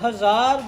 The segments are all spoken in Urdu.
1000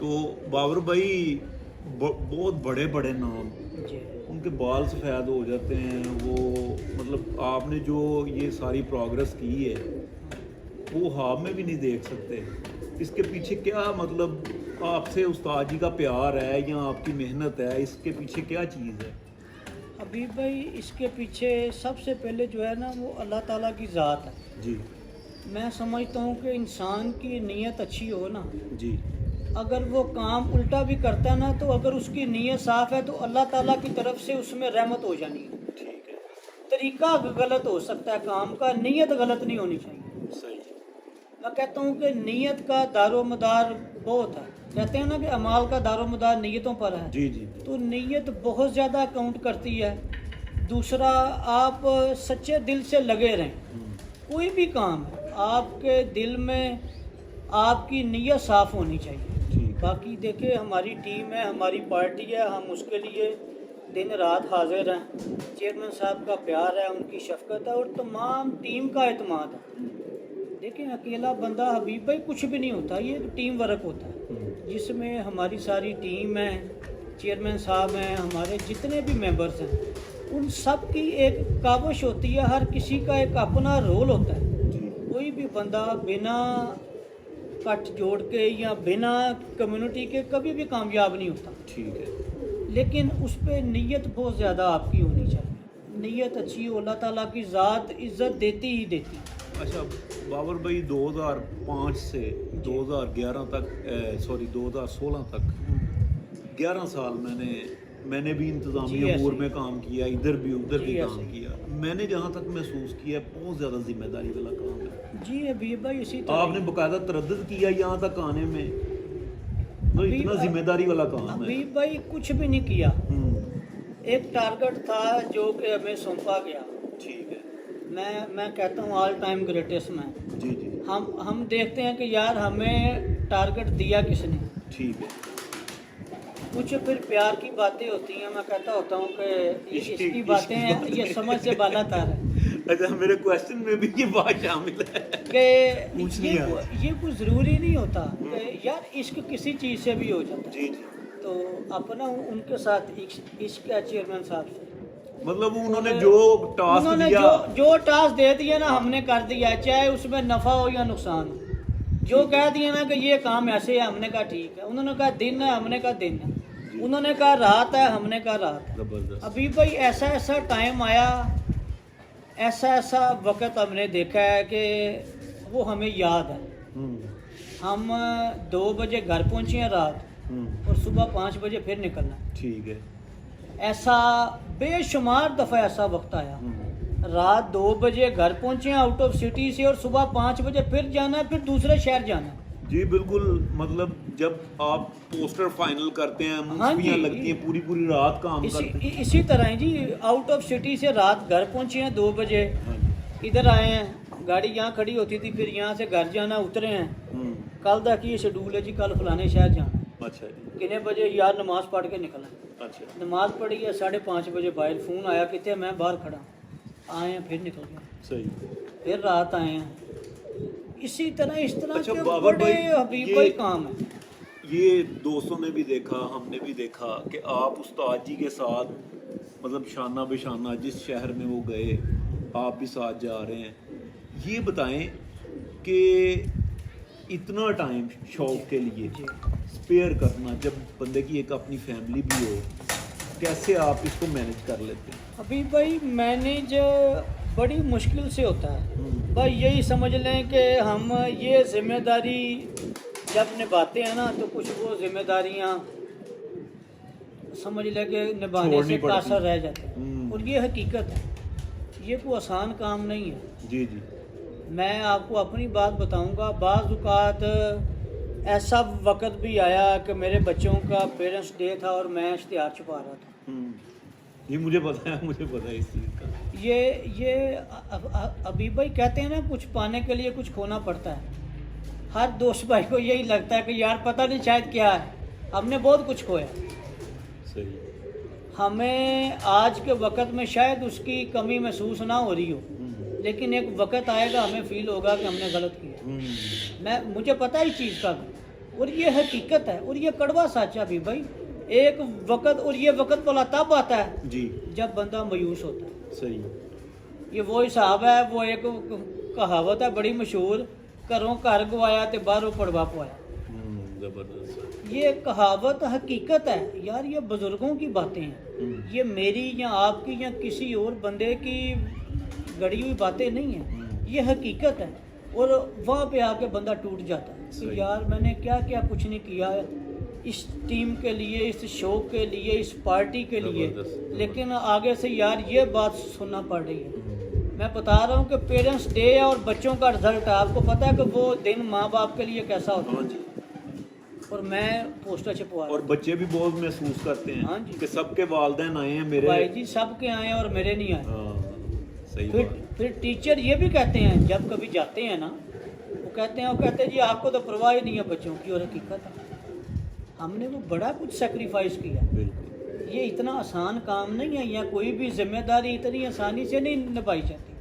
تو باور بھائی بہت بڑے بڑے نام، جی ان کے بال سفید ہو جاتے ہیں، وہ مطلب آپ نے جو یہ ساری پروگرس کی ہے وہ خواب میں بھی نہیں دیکھ سکتے. اس کے پیچھے کیا مطلب آپ سے استاد جی کا پیار ہے یا آپ کی محنت ہے، اس کے پیچھے کیا چیز ہے؟ حبیب بھائی اس کے پیچھے سب سے پہلے جو ہے نا وہ اللہ تعالیٰ کی ذات ہے. جی میں سمجھتا ہوں کہ انسان کی نیت اچھی ہو نا، جی اگر وہ کام الٹا بھی کرتا ہے نا تو اگر اس کی نیت صاف ہے تو اللہ تعالیٰ کی طرف سے اس میں رحمت ہو جانی ہے. ٹھیک ہے، طریقہ غلط ہو سکتا ہے کام کا، نیت غلط نہیں ہونی چاہیے. صحیح. میں کہتا ہوں کہ نیت کا دار و مدار بہت ہے. کہتے ہیں نا کہ اعمال کا دار و مدار نیتوں پر ہے. جی جی تو نیت بہت زیادہ اکاؤنٹ کرتی ہے. دوسرا، آپ سچے دل سے لگے رہیں. کوئی بھی کام ہے آپ کے دل میں آپ کی نیت صاف ہونی چاہیے. ٹھیک. باقی دیکھیں ہماری ٹیم ہے، ہماری پارٹی ہے، ہم اس کے لیے دن رات حاضر ہیں. چیئرمین صاحب کا پیار ہے، ان کی شفقت ہے اور تمام ٹیم کا اعتماد ہے. دیکھیں اکیلا بندہ حبیب بھائی کچھ بھی نہیں ہوتا، یہ ٹیم ورک ہوتا ہے جس میں ہماری ساری ٹیم ہے، چیئرمین صاحب ہیں، ہمارے جتنے بھی ممبرز ہیں، ان سب کی ایک کاوش ہوتی ہے. ہر کسی کا ایک اپنا رول ہوتا ہے. کوئی بھی بندہ بنا کٹ جوڑ کے یا بنا کمیونٹی کے کبھی بھی کامیاب نہیں ہوتا. ٹھیک ہے. لیکن اس پہ نیت بہت زیادہ آپ کی ہونی چاہیے. نیت اچھی ہو، اللہ تعالیٰ کی ذات عزت دیتی ہی دیتی. اچھا باور بھائی، 2005 سے 2011 تک 2016 تک 11 سال میں نے بھی انتظامی امور میں کام کیا، ادھر بھی ادھر بھی کام کیا. میں نے جہاں تک محسوس کیا بہت زیادہ ذمہ داری والا کام ہے. جی حبیب بھائی اسی طرح آپ نے باقاعدہ تردد کیا یہاں تک آنے میں، تو اتنا ذمہ داری والا کام ہے. حبیب بھائی کچھ بھی نہیں کیا. ایک ٹارگٹ تھا جو کہ ہمیں سونپا گیا. ٹھیک ہے. میں کہتا ہوں آل ٹائم گریٹسٹ میں. جی جی. ہم دیکھتے ہیں کہ یار ہمیں ٹارگٹ دیا کس نے. ٹھیک ہے. کچھ پھر پیار کی باتیں ہوتی ہیں. میں کہتا ہوتا ہوں کہ اس کی باتیں ہیں، یہ سمجھ سے بالا تر ہے. اچھا میرے کوشچن میں بھی یہ بات شامل ہے کہ یہ کوئی ضروری نہیں ہوتا کہ یار عشق کسی چیز سے بھی ہو جاتا ہے. جی جی. تو اپنا ان کے ساتھ عشق ہے چیئرمین صاحب سے. مطلب انہوں نے جو ٹاسک دیا، جو ٹاسک دے دیا نا ہم نے کر دیا، چاہے اس میں نفع ہو یا نقصان ہو. جو کہہ دیا نا کہ یہ کام ایسے ہے، ہم نے کہا ٹھیک ہے. انہوں نے کہا دن ہے، ہم نے کہا دن ہے. انہوں نے کہا رات ہے، ہم نے کہا رات. زبردست. ابھی بھائی ایسا ٹائم آیا، ایسا وقت ہم نے دیکھا ہے کہ وہ ہمیں یاد ہے. ہم 2 بجے گھر پہنچے ہیں رات، اور صبح 5 بجے پھر نکلنا. ٹھیک ہے. ایسا بے شمار دفعہ ایسا وقت آیا، رات 2 بجے گھر پہنچے ہیں آؤٹ آف سٹی سے، اور صبح 5 بجے پھر جانا ہے، پھر دوسرے شہر جانا ہے. جی بالکل. مطلب جب آپ پوسٹر فائنل کرتے ہیں، منصوبیاں لگتی ہیں، پوری رات کام کرتے ہیں. اسی طرح ہیں جی. آؤٹ آف سٹی سے رات گھر پہنچے ہیں 2 بجے، ادھر آئے ہیں، گاڑی یہاں کھڑی ہوتی تھی، پھر یہاں سے گھر جانا، اترے ہیں. کل تک یہ شیڈول ہے جی، کل فلانے شہر جانا ہے. اچھا جی. کتنے بجے یار نماز پڑھ کے نکلا. اچھا. نماز پڑھی ہے 5:30 بجے، باہر فون آیا کتنے، میں باہر کھڑا آئے ہیں، پھر نکل گئے. صحیح. پھر رات آئے ہیں. اس طرح اچھا کے بابر بڑے بھائی، حبیب بھائی کام ہے. یہ دوستوں نے بھی دیکھا، ہم نے بھی دیکھا کہ آپ استاد جی کے ساتھ مطلب شانہ بے شانہ جس شہر میں وہ گئے آپ بھی ساتھ جا رہے ہیں. یہ بتائیں کہ اتنا ٹائم شوق کے لیے اسپیئر کرنا، جب بندے کی ایک اپنی فیملی بھی ہو، کیسے آپ اس کو مینج کر لیتے ہیں؟ ابھی بھائی مینیج بڑی مشکل سے ہوتا ہے. بھائی یہی سمجھ لیں کہ ہم یہ ذمہ داری جب نبھاتے ہیں نا تو کچھ وہ ذمہ داریاں سمجھ لیں کہ نبھانے سے قاصر رہ جاتے ہیں. اور یہ حقیقت ہے، یہ کوئی آسان کام نہیں ہے. جی جی. میں آپ کو اپنی بات بتاؤں گا. بعض اوقات ایسا وقت بھی آیا کہ میرے بچوں کا پیرنٹس ڈے تھا اور میں اشتہار چھپا رہا تھا. یہ مجھے پتا ہے اس چیز کا. یہ ابھی بھائی کہتے ہیں نا کچھ پانے کے لیے کچھ کھونا پڑتا ہے. ہر دوست بھائی کو یہی لگتا ہے کہ یار پتہ نہیں شاید کیا ہے. ہم نے بہت کچھ کھویا. صحیح. ہمیں آج کے وقت میں شاید اس کی کمی محسوس نہ ہو رہی ہو، لیکن ایک وقت آئے گا ہمیں فیل ہوگا کہ ہم نے غلط کیا. مجھے پتہ ہی چیز کا اور یہ حقیقت ہے اور یہ کڑوا سچ ہے بھائی. ایک وقت اور یہ وقت بلا تب آتا ہے جی جب بندہ مایوس ہوتا ہے. صحیح. یہ وہ حساب ہے, وہ ایک کہاوت ہے بڑی مشہور, گھروں گھر گوایا تے باہروں پڑوا پوایا. زبردست. یہ کہاوت حقیقت ہے یار, یہ بزرگوں کی باتیں ہیں, یہ میری یا آپ کی یا کسی اور بندے کی گڑی ہوئی باتیں نہیں ہیں, یہ حقیقت ہے. اور وہاں پہ آ کے بندہ ٹوٹ جاتا ہے کہ یار میں نے کیا کیا کچھ نہیں کیا اس ٹیم کے لیے, اس شو کے لیے, اس پارٹی کے لیے, لیکن آگے سے یار یہ بات سننا پڑ رہی ہے. میں بتا رہا ہوں کہ پیرنٹس ڈے ہے اور بچوں کا رزلٹ ہے, آپ کو پتہ ہے کہ وہ دن ماں باپ کے لیے کیسا ہوتا ہے. اور میں پوسٹر چھپوا رہا ہوں, اور بچے بھی بہت محسوس کرتے ہیں ہاں جی, کہ سب کے والدین آئے ہیں میرے. بھائی جی سب کے آئے ہیں اور میرے نہیں آئے. صحیح پھر بات. پھر ٹیچر یہ بھی کہتے ہیں جب کبھی جاتے ہیں نا, وہ کہتے ہیں جی آپ کو تو پرواہ ہی نہیں ہے بچوں کی. اور حقیقت ہے ہم نے وہ بڑا کچھ سیکریفائس کیا. بالکل. یہ اتنا آسان کام نہیں ہے, یا کوئی بھی ذمہ داری اتنی آسانی سے نہیں نبھائی جاتی,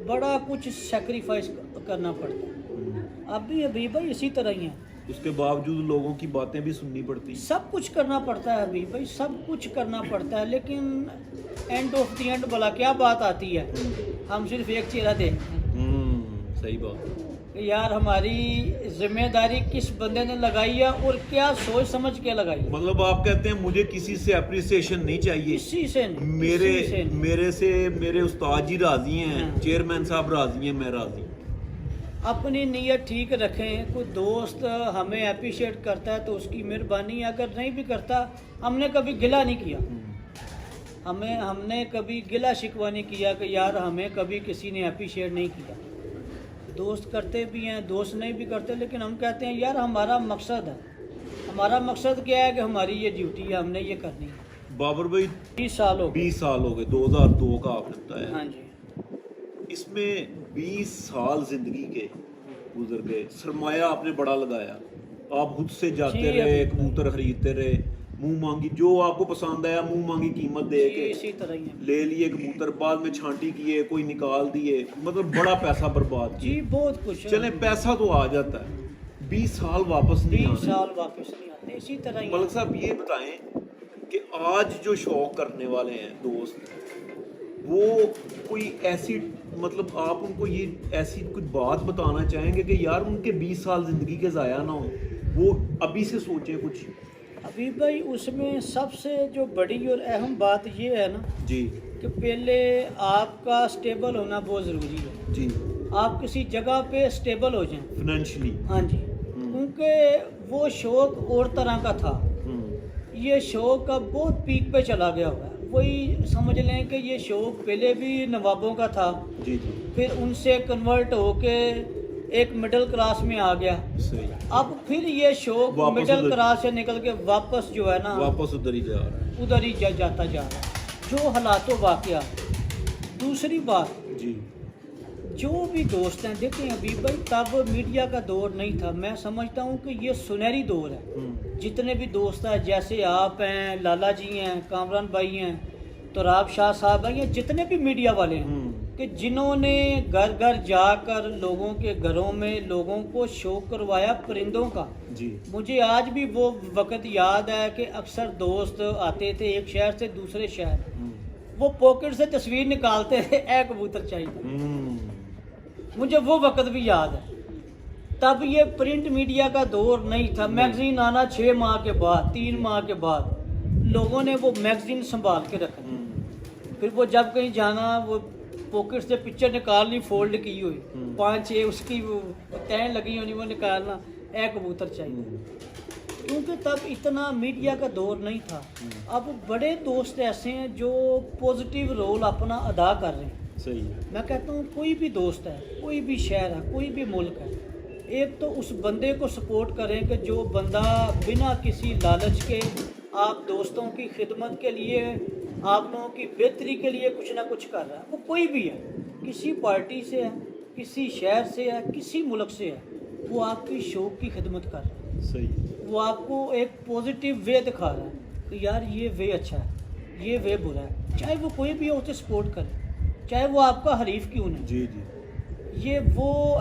بڑا کچھ سیکریفائس کرنا پڑتا ہے. اب بھی بھائی اسی طرح ہی ہیں, اس کے باوجود لوگوں کی باتیں بھی سننی پڑتی. سب کچھ کرنا پڑتا ہے ابھی بھائی, سب کچھ کرنا پڑتا ہے, لیکن and of the and blah کیا بات آتی ہے, ہم صرف ایک چہرہ دیکھتے ہیں. صحیح بات. کہ یار ہماری ذمہ داری کس بندے نے لگائی ہے اور کیا سوچ سمجھ کے لگائی ہے. مطلب آپ کہتے ہیں مجھے کسی سے اپریسیشن نہیں چاہیے, اسی سے میرے سے میرے استاد جی راضی ہیں, چیئرمین صاحب راضی ہیں, میں راضی. اپنی نیت ٹھیک رکھیں. کوئی دوست ہمیں اپریشیٹ کرتا ہے تو اس کی مہربانی, اگر نہیں بھی کرتا ہم نے کبھی گلہ نہیں کیا, ہم نے کبھی گلہ شکوہ نہیں کیا کہ یار ہمیں کبھی کسی نے اپریشیٹ نہیں کیا. دوست کرتے بھی ہیں, دوست نہیں بھی کرتے, لیکن ہم کہتے ہیں یار ہمارا مقصد ہے, ہمارا مقصد کیا ہے کہ ہماری یہ ڈیوٹی ہے, ہم نے یہ کرنی ہے. بابر بھائی 20 سال ہو گئے. 20 سال ہو گئے, 2002 کا آپ نے بتایا. ہاں جی. اس میں 20 سال زندگی کے گزر گئے, سرمایہ آپ نے بڑا لگایا, آپ خود سے جاتے رہے, کبوتر خریدتے رہے, منہ مانگی جو آپ کو پسند آیا منہ مانگی قیمت دے کے اسی طرح ہی لے لیے کبوتر, بعد میں چھانٹی کیے, کوئی نکال دیے, مطلب بڑا پیسہ برباد کیا. جی بہت کچھ. چلیں پیسہ تو آ جاتا ہے, 20 سال واپس نہیں آتے. 20 سال واپس نہیں آتے, اسی طرح ہی. ملک صاحب یہ بتائیں کہ آج جو شوق کرنے والے ہیں دوست, وہ کوئی ایسی مطلب آپ ان کو یہ ایسی کچھ بات بتانا چاہیں گے کہ یار ان کے 20 سال زندگی کے ضائع نہ ہوں, وہ ابھی سے سوچیں کچھ. ابھی بھائی اس میں سب سے جو بڑی اور اہم بات یہ ہے نا جی کہ پہلے آپ کا سٹیبل ہونا بہت ضروری ہے. جی. آپ کسی جگہ پہ سٹیبل ہو جائیں فائنینشلی. ہاں جی, کیونکہ وہ شوق اور طرح کا تھا, یہ شوق اب بہت پیک پہ چلا گیا ہوا ہے. وہی سمجھ لیں کہ یہ شوق پہلے بھی نوابوں کا تھا, جی جی, پھر ان سے کنورٹ ہو کے ایک مڈل کلاس میں آ گیا. صحیح. اب پھر یہ شوق مڈل کلاس سے نکل کے واپس جو ہے نا واپس ادھر ہی جا رہا ہے, ادھر ہی جاتا جا رہا ہے, جو حالات و واقعات. دوسری بات, جی جو بھی دوست ہیں دیکھیں ابھی بھائی تب میڈیا کا دور نہیں تھا. میں سمجھتا ہوں کہ یہ سنہری دور ہے. جتنے بھی دوست ہیں جیسے آپ ہیں, لالا جی ہیں, کامران بھائی ہیں, تراب شاہ صاحب ہیں, یہ جتنے بھی میڈیا والے ہیں کہ جنہوں نے گھر گھر جا کر لوگوں کے گھروں میں لوگوں کو شوق کروایا پرندوں کا. جی. مجھے آج بھی وہ وقت یاد ہے کہ اکثر دوست آتے تھے ایک شہر سے دوسرے شہر, وہ پاکٹ سے تصویر نکالتے تھے, اے کبوتر چاہیے. مجھے وہ وقت بھی یاد ہے. تب یہ پرنٹ میڈیا کا دور نہیں تھا. میگزین آنا 6 ماہ کے بعد, 3 ماہ کے بعد لوگوں نے وہ میگزین سنبھال کے رکھا. پھر وہ جب کہیں جانا وہ پاکٹ سے پکچر نکالنی فولڈ کی ہوئی, 5-6 اس کی وہ تین لگی ہونی, وہ نکالنا, اے کبوتر چاہیے. کیونکہ تب اتنا میڈیا کا دور نہیں تھا. اب بڑے دوست ایسے ہیں جو پازیٹیو رول اپنا ادا کر رہے ہیں. صحیح. میں کہتا ہوں کوئی بھی دوست ہے, کوئی بھی شہر ہے, کوئی بھی ملک ہے, ایک تو اس بندے کو سپورٹ کریں کہ جو بندہ بنا کسی لالچ کے آپ دوستوں کی خدمت کے لیے, آپ لوگوں کی بہتری کے لیے کچھ نہ کچھ کر رہا ہے. وہ کوئی بھی ہے, کسی پارٹی سے ہے, کسی شہر سے ہے, کسی ملک سے ہے, وہ آپ کی شوق کی خدمت کر رہا ہے. صحیح. وہ آپ کو ایک پازیٹیو وے دکھا رہا ہے کہ یار یہ وے اچھا ہے, یہ وے برا ہے. چاہے وہ کوئی بھی ہو اسے سپورٹ کرے, چاہے وہ آپ کا حریف کیوں نہیں. جی جی. یہ وہ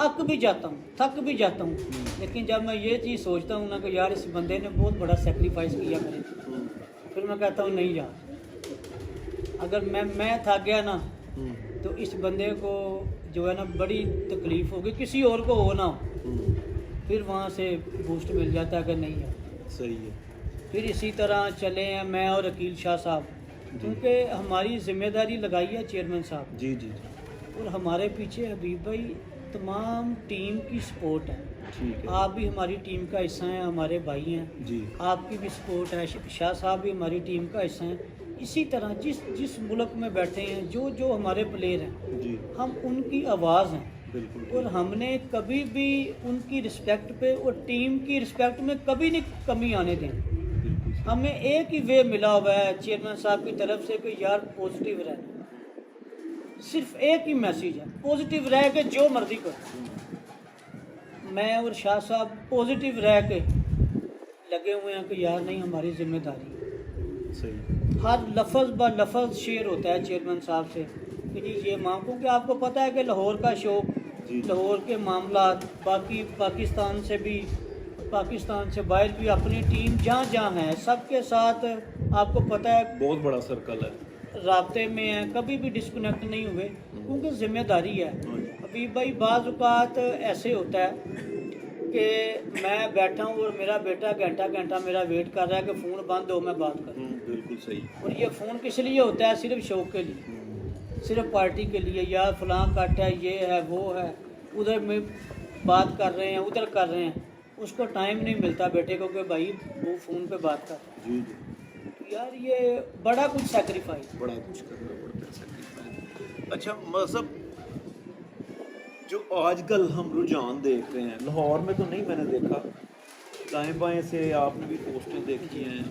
اک بھی جاتا ہوں, تھک بھی جاتا ہوں, لیکن جب میں یہ چیز سوچتا ہوں نا کہ یار اس بندے نے بہت بڑا سیکریفائس کیا میرے, پھر میں کہتا ہوں نہیں یار, اگر میں تھک گیا نا تو اس بندے کو جو ہے نا بڑی تکلیف ہوگی, کسی اور کو ہو نہ ہو, پھر وہاں سے بوسٹ مل جاتا ہے کہ نہیں یار صحیح ہے. پھر اسی طرح چلے ہیں میں اور عقیل شاہ صاحب, کیونکہ ہماری ذمہ داری لگائی ہے چیئرمین صاحب, جی جی اور ہمارے پیچھے حبیب بھائی تمام ٹیم کی سپورٹ ہے. ٹھیک ہے. آپ بھی ہماری ٹیم کا حصہ ہیں, ہمارے بھائی ہیں, جی آپ کی بھی سپورٹ ہے, شاہ صاحب بھی ہماری ٹیم کا حصہ ہیں. اسی طرح جس ملک میں بیٹھے ہیں جو ہمارے پلیئر ہیں, جی ہم ان کی آواز ہیں, بالکل. اور ہم نے کبھی بھی ان کی رسپیکٹ پہ اور ٹیم کی رسپیکٹ میں کبھی نہیں کمی آنے دیں. ہمیں ایک ہی وے ملا ہوا ہے چیئرمین صاحب کی طرف سے کہ یار پازیٹیو رہنا, صرف ایک ہی میسیج ہے, پازیٹیو رہ کے جو مرضی کرو. میں اور شاہ صاحب پازیٹیو رہ کے لگے ہوئے ہیں کہ یار نہیں ہماری ذمہ داری ہے. صحیح. ہر لفظ با لفظ شیئر ہوتا ہے چیئرمین صاحب سے کہ جی یہ مانگوں کہ آپ کو پتہ ہے کہ لاہور کا شوق, لاہور کے معاملات, باقی پاکستان سے بھی, پاکستان سے باہر بھی اپنی ٹیم جہاں ہے سب کے ساتھ آپ کو پتہ ہے بہت بڑا سرکل ہے, رابطے میں ہیں, کبھی بھی ڈسکنیکٹ نہیں ہوئے کیونکہ ذمہ داری ہے. حبیب بھائی بعض اوقات ایسے ہوتا ہے کہ میں بیٹھا ہوں اور میرا بیٹا گھنٹہ میرا ویٹ کر رہا ہے کہ فون بند ہو میں بات کروں. بالکل صحیح. اور یہ فون کس لیے ہوتا ہے؟ صرف شوق کے لیے, صرف پارٹی کے لیے, یا فلاں کٹ ہے, یہ ہے, وہ ہے, ادھر میں بات کر رہے ہیں, ادھر کر رہے ہیں, اس کو ٹائم نہیں ملتا بیٹے کو کہ بھائی وہ فون پہ بات کر. جی یار یہ بڑا کچھ سیکریفائز, بڑا کچھ کرنا پڑتا ہے سیکریفائز. اچھا مذہب جو آج کل ہم رجحان دیکھ رہے ہیں, لاہور میں تو نہیں میں نے دیکھا, دائیں بائیں سے آپ نے بھی پوسٹیں دیکھی ہیں,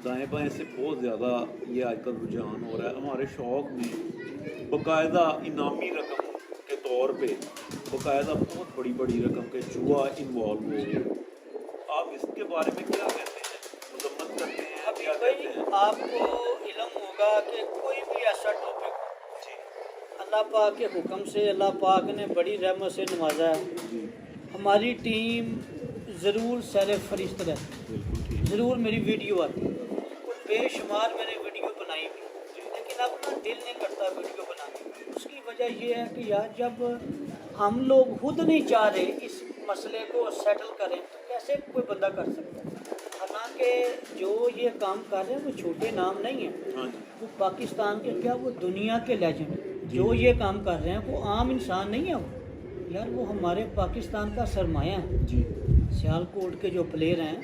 دائیں بائیں سے بہت زیادہ یہ آج کل رجحان ہو رہا ہے. ہمارے شوق میں باقاعدہ انعامی رقم کے طور پہ باقاعدہ بہت بڑی بڑی رقم کے جوا انوالو ہو گئے. آپ اس کے بارے میں کیا کہتے ہیں, مذمت کرتے ہیں؟ ابھی بھائی آپ کو علم ہوگا کہ کوئی بھی ایسا ٹاپک اللہ پاک کے حکم سے اللہ پاک نے بڑی رحمت سے نوازا ہے. ہماری ٹیم ضرور سیر فہرست رہتی, ضرور میری ویڈیو آتی, بے شمار میں نے ویڈیو بنائی بھی, لیکن اپنا دل نہیں کرتا ویڈیو بنانے. اس کی وجہ یہ ہے کہ یار جب ہم لوگ خود نہیں چاہ رہے اس مسئلے کو سیٹل کریں تو کیسے کوئی بندہ کر سکتا ہے. حالانکہ جو یہ کام کر رہے ہیں وہ چھوٹے نام نہیں ہیں, وہ پاکستان کے کیا وہ دنیا کے لیجنڈ, جو یہ کام کر رہے ہیں وہ عام انسان نہیں ہے. وہ یار وہ ہمارے پاکستان کا سرمایہ ہے. جی سیالکوٹ کے جو پلیئر ہیں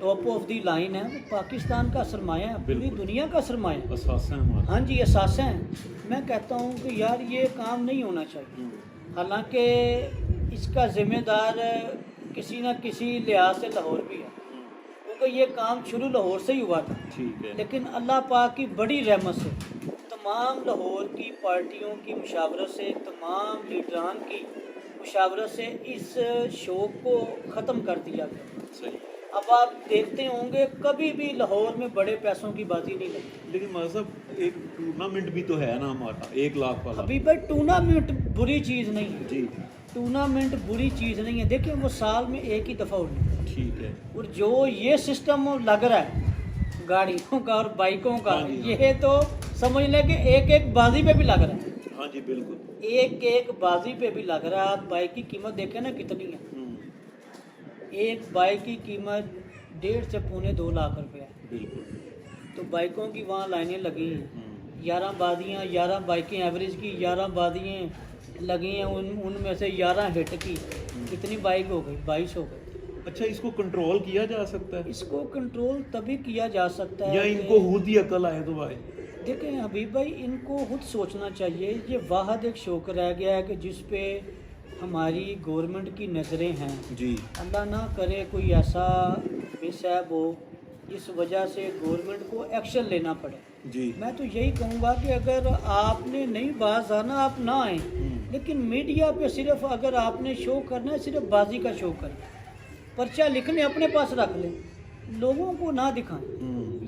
ٹاپ آف دی لائن ہیں, وہ پاکستان کا سرمایہ ہے, پوری دنیا کا سرمایہ ہے, اثاثہ ہیں ہمارے. ہاں جی اثاثہ ہیں. میں کہتا ہوں کہ یار یہ کام نہیں ہونا چاہیے. حالانکہ اس کا ذمہ دار کسی نہ کسی لحاظ سے لاہور بھی ہے, کیونکہ یہ کام شروع لاہور سے ہی ہوا تھا. لیکن اللہ پاک کی بڑی رحمت سے تمام لاہور کی پارٹیوں کی مشاورت سے, تمام لیڈران کی مشاورت سے اس شوق کو ختم کر دیا گیا. اب آپ دیکھتے ہوں گے کبھی بھی لاہور میں بڑے پیسوں کی بازی نہیں لگتی. لیکن مطلب ایک ٹورنامنٹ بھی تو ہے نا ہمارا 1 لاکھ والا. ابھی بھائی ٹورنامنٹ بری چیز نہیں ہے. جی ٹورنامنٹ بری چیز نہیں ہے. دیکھیں وہ سال میں ایک ہی دفعہ ہوتی ہے. ٹھیک ہے. اور جو یہ سسٹم لگ رہا ہے گاڑیوں کا اور بائکوں کا, یہ تو سمجھ لیں کہ ایک بازی پہ بھی لگ رہا ہے. ہاں جی بالکل, ایک بازی پہ بھی لگ رہا ہے. آپ بائک کی قیمت دیکھیں نا کتنی ہے. ایک بائک کی قیمت 1.5 سے پونے 2 لاکھ روپے ہے. بالکل. تو بائکوں کی وہاں لائنیں لگی ہیں, 11 بازیاں, 11 بائکیں ایوریج کی, 11 بازیاں لگی ہیں, ان میں سے 11 ہٹ کی. کتنی بائک ہو گئی؟ 22 ہو گئی. اچھا اس کو کنٹرول کیا جا سکتا ہے؟ اس کو کنٹرول تبھی کیا جا سکتا ہے یا ان کو خود ہی عقل آئے تو بھائی. دیکھیں حبیب بھائی ان کو خود سوچنا چاہیے. یہ واحد ایک شوق رہ گیا ہے کہ جس پہ ہماری گورنمنٹ کی نظریں ہیں. جی اللہ نہ کرے کوئی ایسا مس ہیپ ہو اس وجہ سے گورنمنٹ کو ایکشن لینا پڑے. جی میں تو یہی کہوں گا کہ اگر آپ نے نہیں باز آنا آپ نہ آئیں, لیکن میڈیا پہ صرف اگر آپ نے شو کرنا ہے صرف بازی کا شو کریں, پرچہ لکھنے اپنے پاس رکھ لیں, لوگوں کو نہ دکھائیں.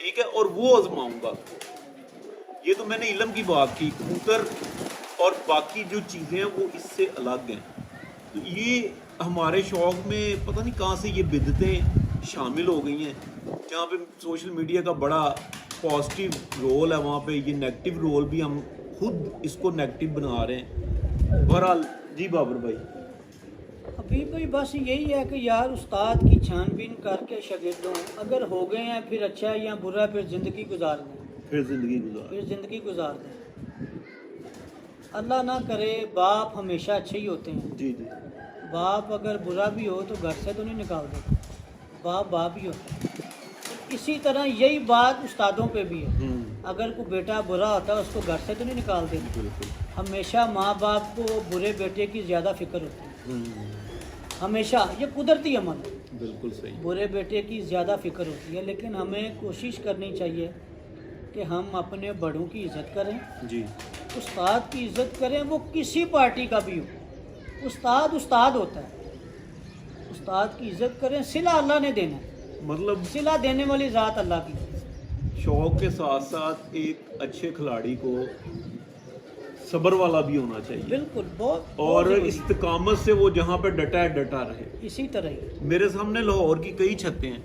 ٹھیک ہے, اور وہ آزماؤں گا. یہ تو میں نے علم کی بات کی. کبوتر اور باقی جو چیزیں ہیں وہ اس سے الگ ہیں. تو یہ ہمارے شوق میں پتہ نہیں کہاں سے یہ بدعتیں شامل ہو گئی ہیں, جہاں پہ سوشل میڈیا کا بڑا پازیٹیو رول ہے, وہاں پہ یہ نیگیٹو رول بھی ہم خود اس کو نیگیٹو بنا رہے ہیں. بہرحال جی بابر بھائی. ابھی بھائی بس یہی ہے کہ یار استاد کی چھان بین کر کے شاگردوں اگر ہو گئے ہیں پھر اچھا یا برا, پھر زندگی گزار دیں, پھر زندگی گزار دیں. اللہ نہ کرے باپ ہمیشہ اچھے ہی ہوتے ہیں. جی جی. باپ اگر برا بھی ہو تو گھر سے تو نہیں نکال دیتا, باپ ہی ہوتا ہے. اسی طرح یہی بات استادوں پہ بھی ہے. اگر کوئی بیٹا برا ہوتا ہے اس کو گھر سے تو نہیں نکال دیتے. ہمیشہ ماں باپ کو برے بیٹے کی زیادہ فکر ہوتی ہے, ہمیشہ. یہ قدرتی عمل ہے. بالکل صحیح. برے بیٹے کی زیادہ فکر ہوتی ہے, لیکن ہمیں کوشش کرنی چاہیے کہ ہم اپنے بڑوں کی عزت کریں. جی. استاد کی عزت کریں, وہ کسی پارٹی کا بھی ہو. استاد ہوتا ہے. استاد کی عزت کریں. صلہ اللہ نے دینا ہے, مطلب صلہ دینے والی ذات اللہ کی. شوق کے ساتھ ساتھ ایک اچھے کھلاڑی کو صبر والا بھی ہونا چاہیے. بالکل. بہت اور استقامت سے وہ جہاں پہ ڈٹا ہے ڈٹا رہے. اسی طرح ہی میرے سامنے لاہور کی کئی چھتیں ہیں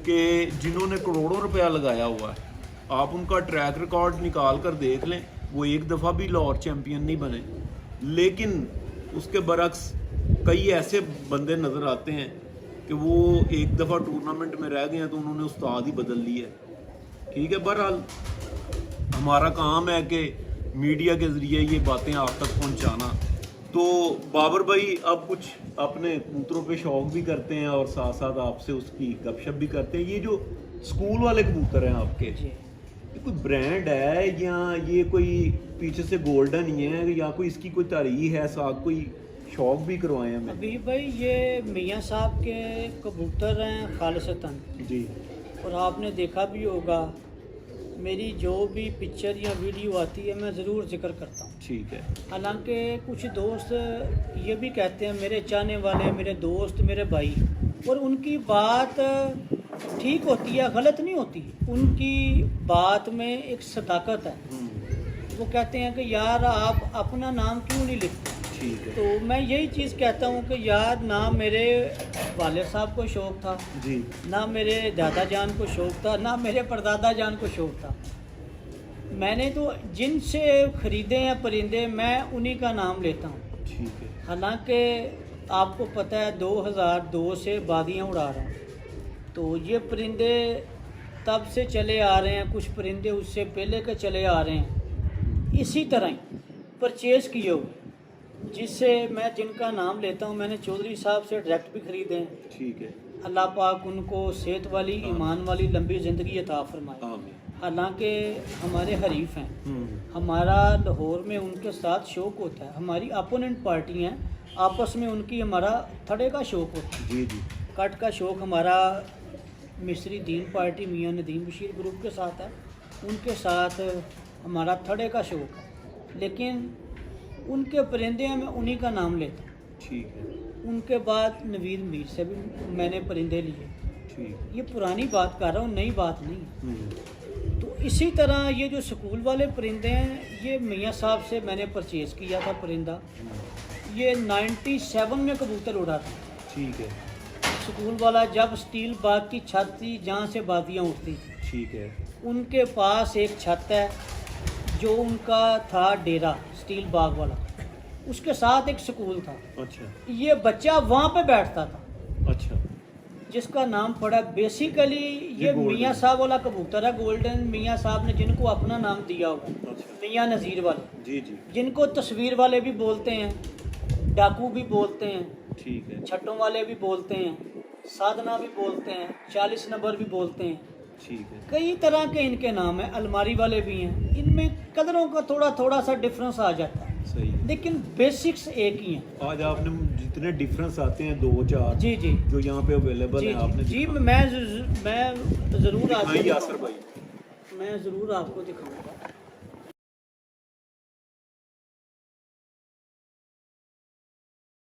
کہ جنہوں نے کروڑوں روپیہ لگایا ہوا ہے. آپ ان کا ٹریک ریکارڈ نکال کر دیکھ لیں, وہ ایک دفعہ بھی لاہور چیمپئن نہیں بنے. لیکن اس کے برعکس کئی ایسے بندے نظر آتے ہیں کہ وہ ایک دفعہ ٹورنامنٹ میں رہ گئے ہیں تو انہوں نے استاد ہی بدل لی ہے. ٹھیک ہے. بہرحال ہمارا کام ہے کہ میڈیا کے ذریعے یہ باتیں آپ تک پہنچانا. تو بابر بھائی اب کچھ اپنے کبوتروں پہ شوق بھی کرتے ہیں اور ساتھ ساتھ آپ سے اس کی گپ شپ بھی کرتے ہیں. یہ جو اسکول والے کبوتر ہیں آپ کے, یہ کوئی برانڈ ہے یا یہ کوئی پیچھے سے گولڈن ہی ہے یا کوئی اس کی کوئی تاریخ ہے, ساتھ کوئی شوق بھی کروائے ہیں؟ ابھی بھائی یہ میاں صاحب کے کبوتر ہیں خالصتاً. جی. اور آپ نے دیکھا بھی ہوگا میری جو بھی پکچر یا ویڈیو آتی ہے میں ضرور ذکر کرتا ہوں. ٹھیک ہے. حالانکہ کچھ دوست یہ بھی کہتے ہیں, میرے چاہنے والے, میرے دوست, میرے بھائی, اور ان کی بات ٹھیک ہوتی ہے, غلط نہیں ہوتی. ان کی بات میں ایک صداقت ہے. وہ کہتے ہیں کہ یار آپ اپنا نام کیوں نہیں لکھتے. ٹھیک ہے. تو میں یہی چیز کہتا ہوں کہ یار نہ میرے والد صاحب کو شوق تھا, جی, نہ میرے دادا جان کو شوق تھا, نہ میرے پردادا جان کو شوق تھا. میں نے تو جن سے خریدے ہیں پرندے میں انہی کا نام لیتا ہوں. ٹھیک ہے. حالانکہ آپ کو پتہ ہے 2002 سے بادیاں اڑا رہا ہوں. تو یہ پرندے تب سے چلے آ رہے ہیں, کچھ پرندے اس سے پہلے کے چلے آ رہے ہیں. اسی طرح ہی پرچیز کیے ہوئے جس سے میں جن کا نام لیتا ہوں, میں نے چودھری صاحب سے ڈائریکٹ بھی خریدے ہیں. ٹھیک ہے. اللہ پاک ان کو صحت والی, ایمان والی لمبی زندگی عطا فرمائے. آمین. حالانکہ ہمارے حریف ہیں, ہمارا لاہور میں ان کے ساتھ شوق ہوتا ہے. ہماری اپوننٹ پارٹی ہیں, آپس میں ان کی ہمارا تھڑے کا شوق ہوتا ہے. جی جی. کٹ کا شوق ہمارا مصری دین پارٹی میاں ندیم بشیر گروپ کے ساتھ ہے, ان کے ساتھ ہمارا تھڑے کا شوق ہے. لیکن ان کے پرندے میں انہی کا نام لیتا ہوں. ٹھیک ہے. ان کے بعد نوید میر سے بھی میں نے پرندے لیے. ٹھیک. یہ پرانی بات کر رہا ہوں, نئی بات نہیں. تو اسی طرح یہ جو سکول والے پرندے ہیں یہ میاں صاحب سے میں نے پرچیز کیا تھا پرندہ. یہ 97 میں کبوتر اڑا تھا. ٹھیک ہے. سکول والا جب اسٹیل باغ کی چھت تھی جہاں سے بادیاں اٹھتی تھی, ٹھیک ہے. ان کے پاس ایک چھت ہے جو ان کا تھا ڈیرا اسٹیل باغ والا, اس کے ساتھ ایک سکول تھا. اچھا. یہ بچہ وہاں پہ بیٹھتا تھا. اچھا. جس کا نام پڑا بیسیکلی یہ میاں صاحب والا کبوتر ہے, گولڈن. میاں صاحب نے جن کو اپنا نام دیا ہوا, میاں نذیر والے. جی جی. جن کو تصویر والے بھی بولتے ہیں, ڈاکو بھی بولتے ہیں, ٹھیک ہے. چھٹوں والے بھی بولتے ہیں, سادنا بھی بولتے ہیں, 40 نمبر بھی بولتے ہیں. ٹھیک ہے. کئی طرح کے ان کے نام ہیں. الماری والے بھی ہیں. ان میں قدروں کا تھوڑا سا ڈفرنس آ جاتا ہے. صحیح. لیکن بیسکس ایک ہی ہیں. آج آپ نے جتنے ڈفرنس آتے ہیں 2-4 جی جی جو یہاں پہ اویلیبل ہیں آپ نے جی میں ضرور آپ کو یاسر بھائی میں ضرور آپ کو دکھاؤں گا.